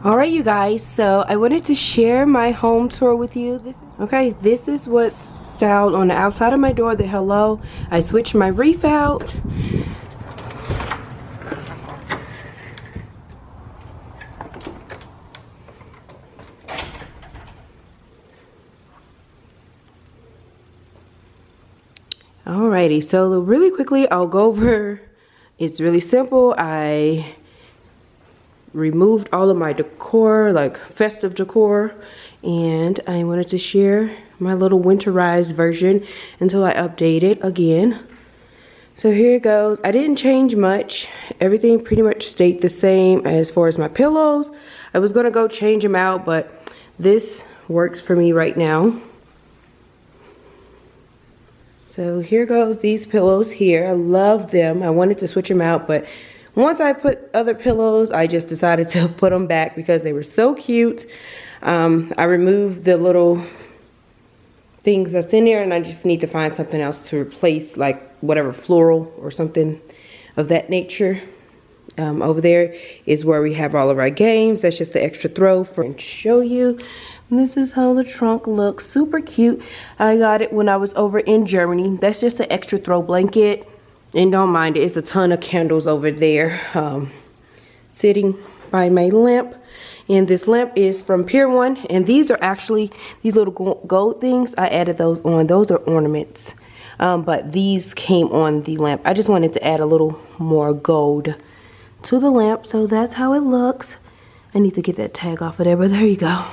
Alright you guys, so I wanted to share my home tour with you. This is what's styled on the outside of my door, the hello. I switched my reef out. Alrighty, so really quickly I'll go over. It's really simple. I removed all of my decor, like festive decor, and I wanted to share my little winterized version until I update it again. So here it goes. I didn't change much. Everything pretty much stayed the same as far as my pillows. I was gonna go change them out, but this works for me right now. So here goes these pillows here. I love them. I wanted to switch them out, but once I put other pillows, I just decided to put them back because they were so cute. I removed the little things that's in there, and I just need to find something else to replace, like whatever floral or something of that nature. Over there is where we have all of our games. That's just the extra throw for and show you. And this is how the trunk looks. Super cute. I got it when I was over in Germany. That's just an extra throw blanket. And don't mind it. It's a ton of candles over there sitting by my lamp. And this lamp is from Pier 1. And these are actually, these little gold things, I added those on. Those are ornaments. But these came on the lamp. I just wanted to add a little more gold to the lamp. So that's how it looks. I need to get that tag off of there, but there you go.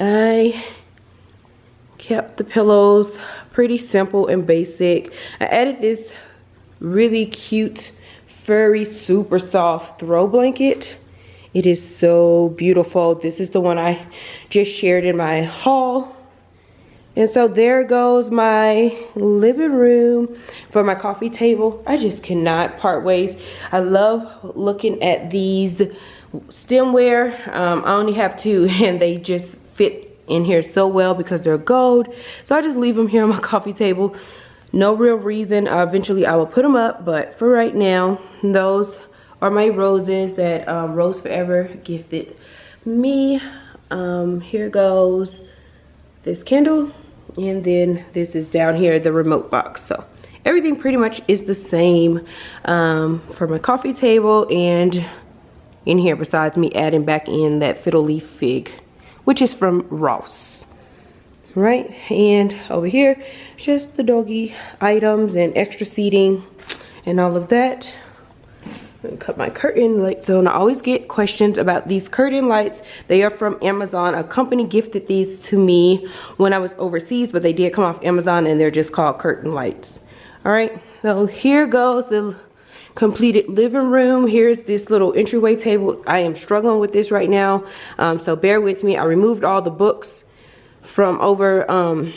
I kept the pillows pretty simple and basic. I added this really cute, furry, super soft throw blanket. It is so beautiful. This is the one I just shared in my haul. And so there goes my living room for my coffee table. I just cannot part ways. I love looking at these stemware. I only have two, and they just fit in here so well because they're gold. So I just leave them here on my coffee table. No real reason. Eventually I will put them up, but for right now, those are my roses that Rose Forever gifted me. Here goes this candle, and then this is down here, the remote box. So everything pretty much is the same for my coffee table and in here, besides me adding back in that fiddle leaf fig, which is from Ross. Right, and over here, just the doggy items and extra seating and all of that. I'm gonna cut my curtain lights on. I always get questions about these curtain lights. They are from Amazon. A company gifted these to me when I was overseas, but they did come off Amazon, and they're just called curtain lights. All right, so here goes the completed living room. Here's this little entryway table. I am struggling with this right now, so bear with me. I removed all the books from over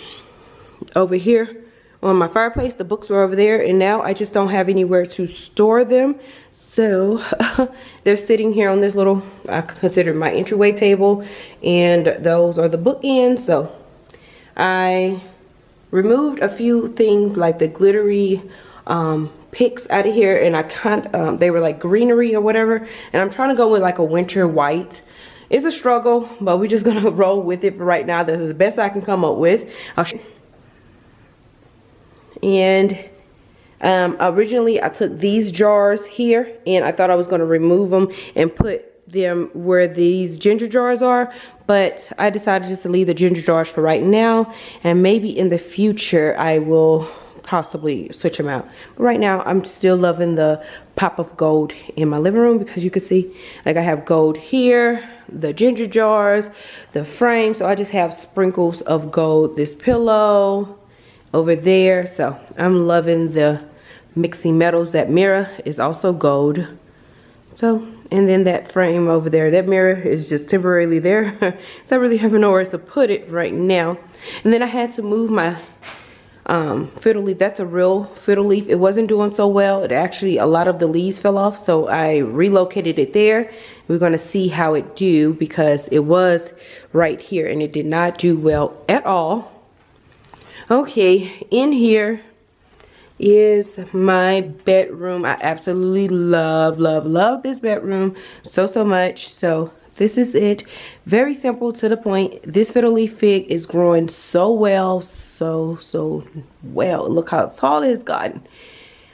here on my fireplace. The books were over there, and now I just don't have anywhere to store them. So they're sitting here on this little, I consider my entryway table, and those are the bookends. So I removed a few things like the glittery picks out of here, and they were like greenery or whatever, and I'm trying to go with like a winter white. It's a struggle, but we're just gonna roll with it for right now. This is the best I can come up with. And originally I took these jars here, and I thought I was gonna remove them and put them where these ginger jars are, but I decided just to leave the ginger jars for right now, and maybe in the future I will possibly switch them out. But right now I'm still loving the pop of gold in my living room, because you can see like I have gold here, the ginger jars, the frame, so I just have sprinkles of gold. This pillow over there, so I'm loving the mixing metals. That mirror is also gold. So, and then that frame over there, that mirror is just temporarily there. So I really have nowhere to put it right now. And then I had to move my fiddle leaf. That's a real fiddle leaf. It wasn't doing so well. It actually, a lot of the leaves fell off, so I relocated it there. We're going to see how it do, because it was right here and it did not do well at all. Okay, in here is my bedroom. I absolutely love this bedroom so much. So this is it. Very simple, to the point. This fiddle leaf fig is growing so well, so well. Look how tall it has gotten.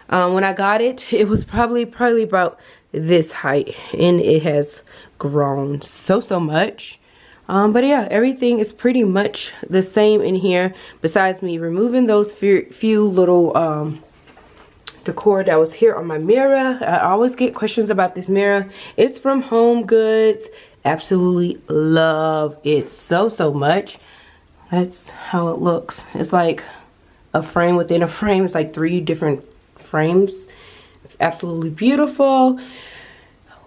When I got it, it was probably about this height, and it has grown so much. But yeah, everything is pretty much the same in here, besides me removing those few little decor that was here on my mirror. I always get questions about this mirror. It's from Home Goods. Absolutely love it so much. That's how it looks. It's like a frame within a frame. It's like 3 different frames. It's absolutely beautiful.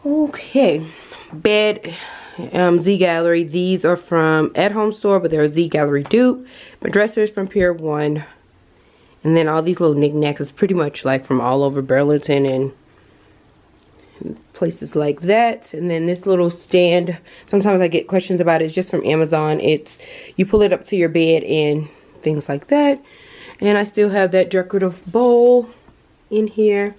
Okay, bed, Z Gallery. These are from At Home Store, but they're a Z Gallery dupe. My dresser is from Pier 1. And then all these little knickknacks is pretty much like from all over Burlington and places like that. And then this little stand, sometimes I get questions about it. It's just from Amazon. It's, you pull it up to your bed and things like that. And I still have that decorative bowl in here.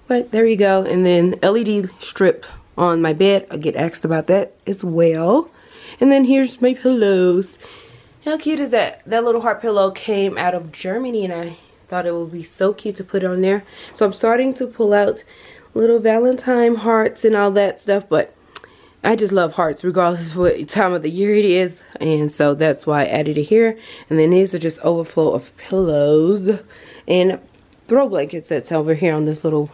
But there you go. And then LED strip on my bed. I get asked about that as well. And then here's my pillows. How cute is that? That little heart pillow came out of Germany, and I thought it would be so cute to put on there. So I'm starting to pull out little Valentine hearts and all that stuff, but I just love hearts regardless of what time of the year it is. And so that's why I added it here. And then these are just overflow of pillows and throw blankets that's over here on this little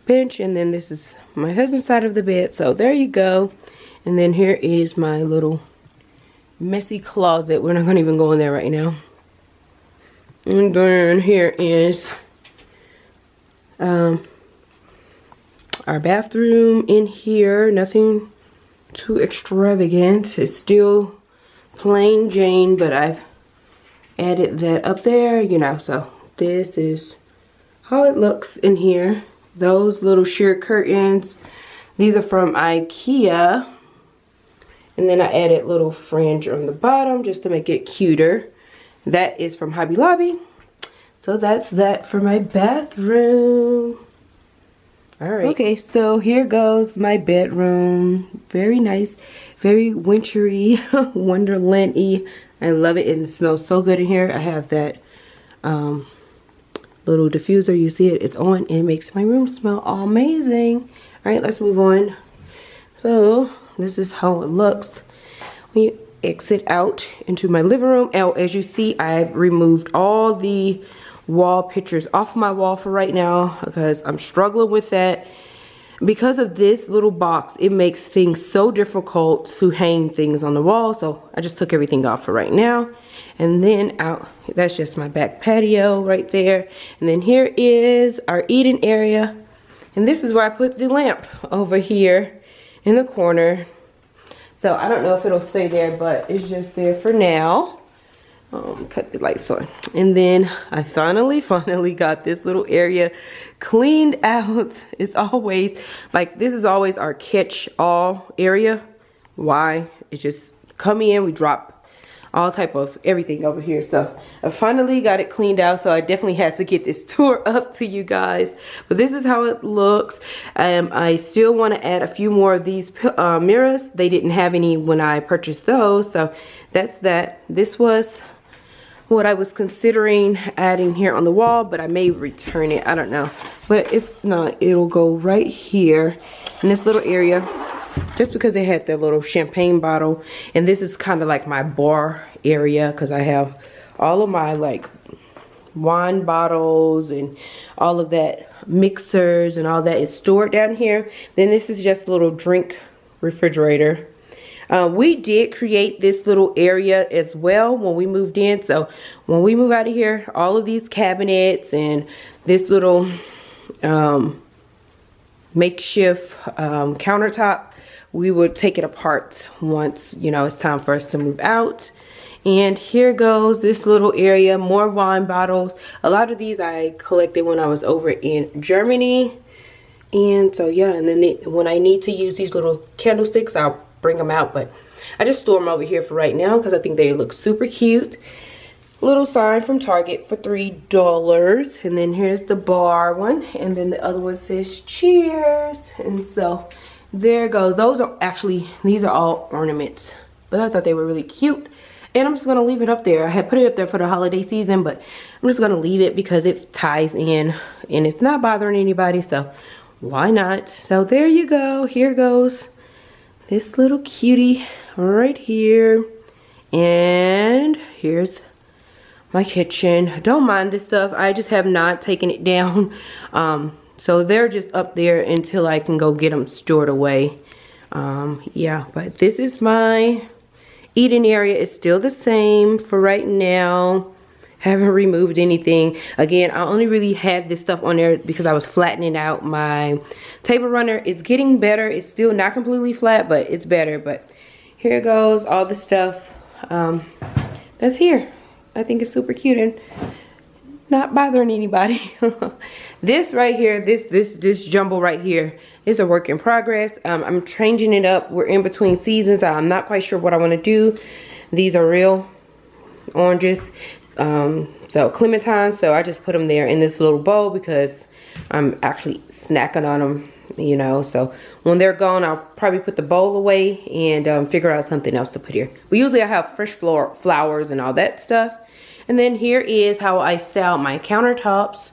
bench. And then this is my husband's side of the bed. So there you go. And then here is my little messy closet. We're not going to even go in there right now. And then here is our bathroom in here. Nothing too extravagant. It's still plain Jane, but I've added that up there, you know. So this is how it looks in here. Those little sheer curtains, these are from IKEA. And then I added little fringe on the bottom just to make it cuter. That is from Hobby Lobby. So that's that for my bathroom. Alright. Okay, so here goes my bedroom. Very nice. Very wintry, wonderland-y. I love it, and it smells so good in here. I have that little diffuser. You see it, it's on, and it makes my room smell amazing. Alright, let's move on. So this is how it looks when you exit out into my living room. As you see, I've removed all the wall pictures off my wall for right now because I'm struggling with that. Because of this little box, it makes things so difficult to hang things on the wall. So I just took everything off for right now. And then out, that's just my back patio right there. And then here is our eating area. And this is where I put the lamp over here in the corner. So I don't know if it'll stay there, but it's just there for now. Cut the lights on. And then I finally got this little area cleaned out. It's always like, this is always our catch-all area. Why? It's just come in, we drop all type of everything over here. So I finally got it cleaned out. So I definitely had to get this tour up to you guys. But this is how it looks. I still want to add a few more of these mirrors. They didn't have any when I purchased those. So that's that. This was what I was considering adding here on the wall, but I may return it. I don't know. But if not, it'll go right here in this little area. Just because they had that little champagne bottle. And this is kind of like my bar area, because I have all of my like wine bottles and all of that, mixers and all that is stored down here. Then this is just a little drink refrigerator. We did create this little area as well when we moved in. So when we move out of here, all of these cabinets and this little makeshift countertop, we would take it apart once, you know, it's time for us to move out. And here goes this little area, more wine bottles. A lot of these I collected when I was over in Germany. And so yeah, and then when I need to use these little candlesticks, I'll bring them out. But I just store them over here for right now because I think they look super cute. little sign from Target for $3. And then here's the bar one. And then the other one says cheers. And so there goes. Those are actually, these are all ornaments. But I thought they were really cute. And I'm just going to leave it up there. I had put it up there for the holiday season, but I'm just going to leave it because it ties in and it's not bothering anybody. So why not? So there you go. Here goes this little cutie right here. And here's my kitchen. Don't mind this stuff. I just have not taken it down. So they're just up there until I can go get them stored away. Yeah, but this is my eating area. Is still the same for right now. Haven't removed anything. Again, I only really had this stuff on there because I was flattening out my table runner. It's getting better. It's still not completely flat, but it's better. But here goes all the stuff that's here. I think it's super cute and not bothering anybody. This right here, this jumble right here is a work in progress. I'm changing it up. We're in between seasons. I'm not quite sure what I want to do. These are real oranges, so clementines. So I just put them there in this little bowl because I'm actually snacking on them, you know. So when they're gone, I'll probably put the bowl away and figure out something else to put here. But usually I have fresh flowers and all that stuff. And then here is how I style my countertops.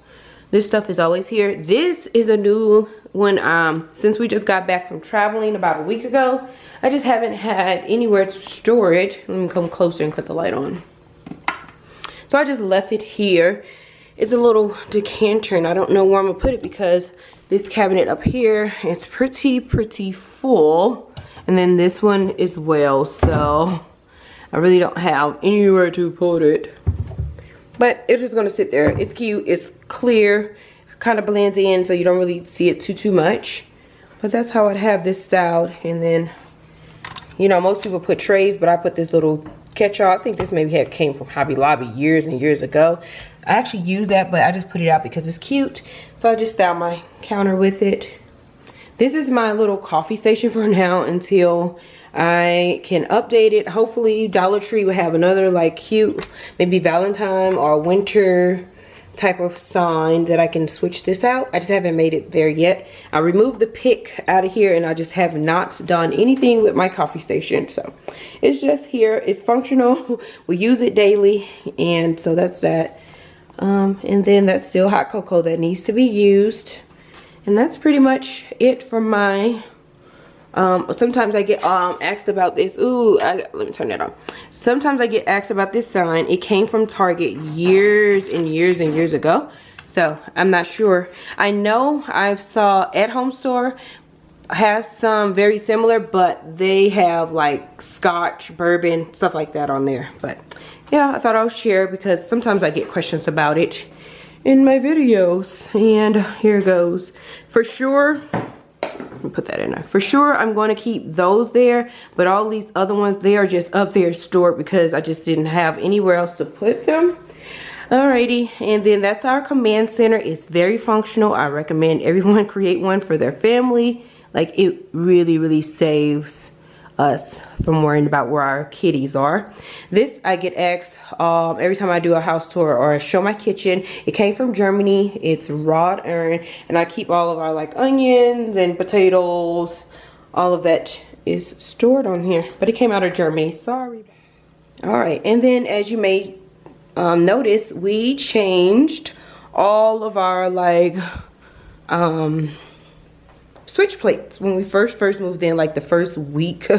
This stuff is always here. This is a new one. Since we just got back from traveling about a week ago, I just haven't had anywhere to store it. Let me come closer and cut the light on. So I just left it here. It's a little decanter and I don't know where I'm gonna put it because this cabinet up here is pretty full. And then this one as well. So I really don't have anywhere to put it. But it's just gonna sit there. It's cute, it's clear, kind of blends in so you don't really see it too much. But that's how I'd have this styled. And then, you know, most people put trays, but I put this little catch-all. I think this maybe came from Hobby Lobby years and years ago. I actually use that, but I just put it out because it's cute. So I just style my counter with it. This is my little coffee station for now until I can update it. Hopefully Dollar Tree will have another like cute, maybe Valentine or winter type of sign that I can switch this out. I just haven't made it there yet. I removed the pick out of here and I just have not done anything with my coffee station. So it's just here. It's functional. We use it daily. And so that's that. And then that's still hot cocoa that needs to be used. And that's pretty much it for my sometimes I get asked about this. Let me turn that on. Sometimes I get asked about this sign. It came from Target years and years ago. So I'm not sure. I know I saw At Home Store has some very similar, but they have like Scotch, bourbon, stuff like that on there. But yeah, I thought I would share because sometimes I get questions about it in my videos. And here goes. For sure, let me put that in there. For sure, I'm going to keep those there, but all these other ones, they are just up there stored because I just didn't have anywhere else to put them. Alrighty, and then that's our command center. It's very functional. I recommend everyone create one for their family. Like, it really saves us from worrying about where our kitties are. This I get asked every time I do a house tour or show my kitchen. It came from Germany. It's wrought iron, and I keep all of our like onions and potatoes. All of that is stored on here, but it came out of Germany. Sorry. All right, and then as you may notice, we changed all of our like switch plates when we first moved in. Like the first week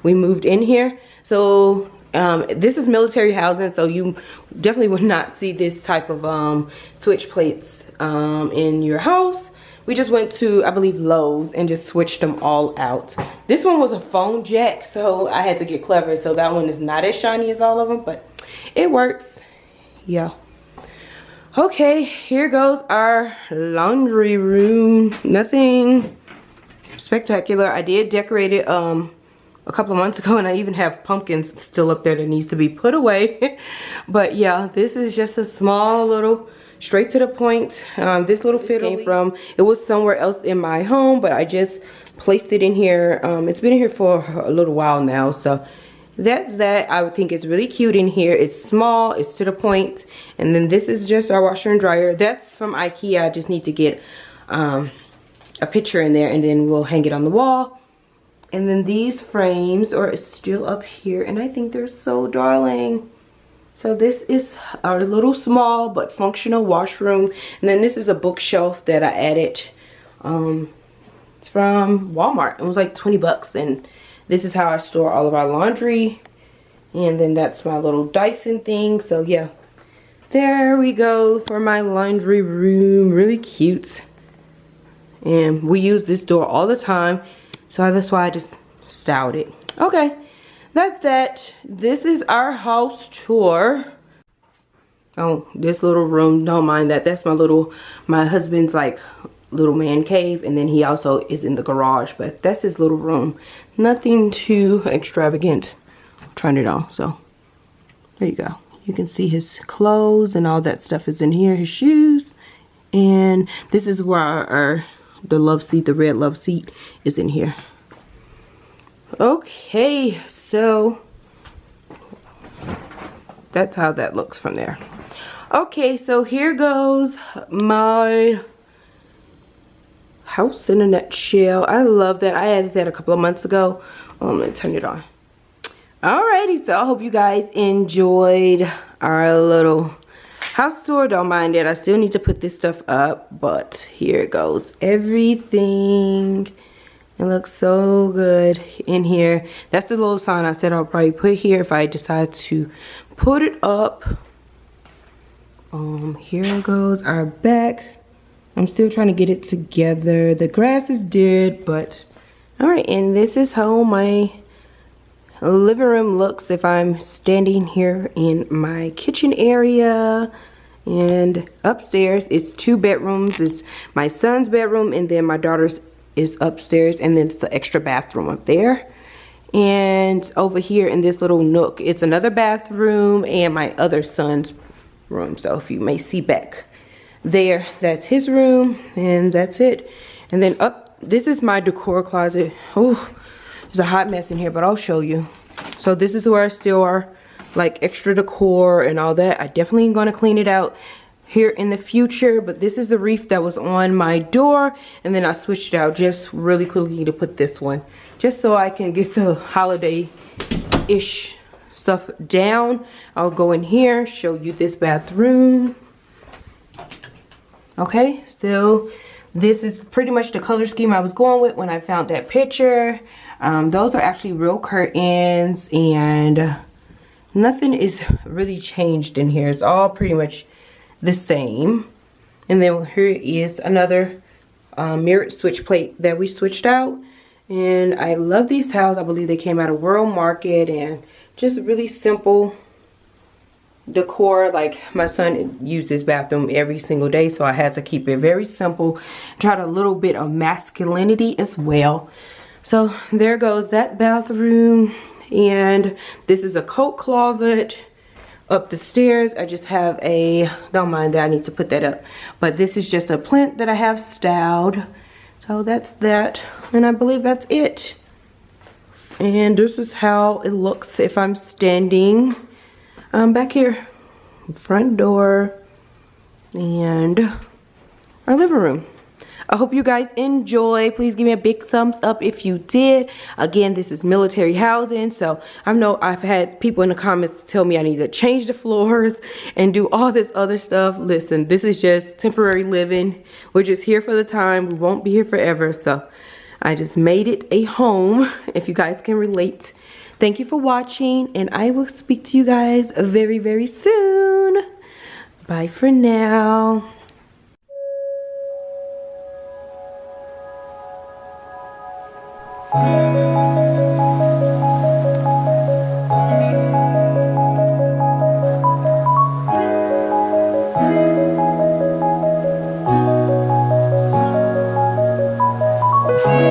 we moved in here. So this is military housing, so you definitely would not see this type of switch plates in your house. We just went to, I believe, Lowe's and just switched them all out. This one was a phone jack, so I had to get clever. So that one is not as shiny as all of them, but it works. Yeah. Okay, here goes our laundry room. Nothing spectacular. I did decorate it a couple of months ago, and I even have pumpkins still up there that needs to be put away. But yeah, this is just a small little, straight to the point. This little fiddle came from, it was somewhere else in my home, but I just placed it in here. It's been in here for a little while now, so that's that. I would think it's really cute in here. It's small, it's to the point. And then this is just our washer and dryer. That's from IKEA. I just need to get a picture in there, and then we'll hang it on the wall. And then these frames are still up here, and I think they're so darling. So this is our little small but functional washroom. And then this is a bookshelf that I added. It's from Walmart. It was like 20 bucks, and this is how I store all of our laundry. And then that's my little Dyson thing. So yeah, there we go for my laundry room. Really cute. And we use this door all the time, so that's why I just styled it. Okay, that's that. This is our house tour. Oh, this little room, don't mind that. That's my husband's like little man cave, and then he also is in the garage, but that's his little room. Nothing too extravagant. Turn it on. So there you go. You can see his clothes and all that stuff is in here, his shoes. And this is where the love seat, the red love seat, is in here. Okay, so that's how that looks from there. Okay, so here goes my house in a nutshell. I love that. I added that a couple of months ago. Let me turn it on. Alrighty, so I hope you guys enjoyed our little house tour. Don't mind it. I still need to put this stuff up, but here it goes. Everything. It looks so good in here. That's the little sign I said I'll probably put here if I decide to put it up. Here goes our back. I'm still trying to get it together. The grass is dead, but alright, and this is how my living room looks if I'm standing here in my kitchen area. And upstairs it's 2 bedrooms. It's my son's bedroom, and then my daughter's is upstairs, and then it's an extra bathroom up there. And over here in this little nook, it's another bathroom and my other son's room. So if you may see back there, that's his room, and that's it. And then up, this is my decor closet. Oh, there's a hot mess in here, but I'll show you. So this is where I still are like extra decor and all that. I definitely am going to clean it out here in the future, but this is the wreath that was on my door, and then I switched it out just really quickly to put this one, just so I can get the holiday-ish stuff down. I'll go in here, show you this bathroom. Okay, so this is pretty much the color scheme I was going with when I found that picture. Those are actually real curtains, and nothing is really changed in here. It's all pretty much the same. And then here is another mirrored switch plate that we switched out. And I love these towels. I believe they came out of World Market, and just really simple decor. Like, my son used this bathroom every single day, so I had to keep it very simple. Tried a little bit of masculinity as well. So there goes that bathroom. And this is a coat closet. Up the stairs, I just have a, don't mind that, I need to put that up, but this is just a plant that I have styled. So that's that, and I believe that's it. And this is how it looks if I'm standing back here. Front door and our living room. I hope you guys enjoy. Please give me a big thumbs up if you did. Again, this is military housing, so I know I've had people in the comments tell me I need to change the floors and do all this other stuff. Listen, this is just temporary living. We're just here for the time. We won't be here forever, so I just made it a home, if you guys can relate. Thank you for watching, and I will speak to you guys very, very soon. Bye for now.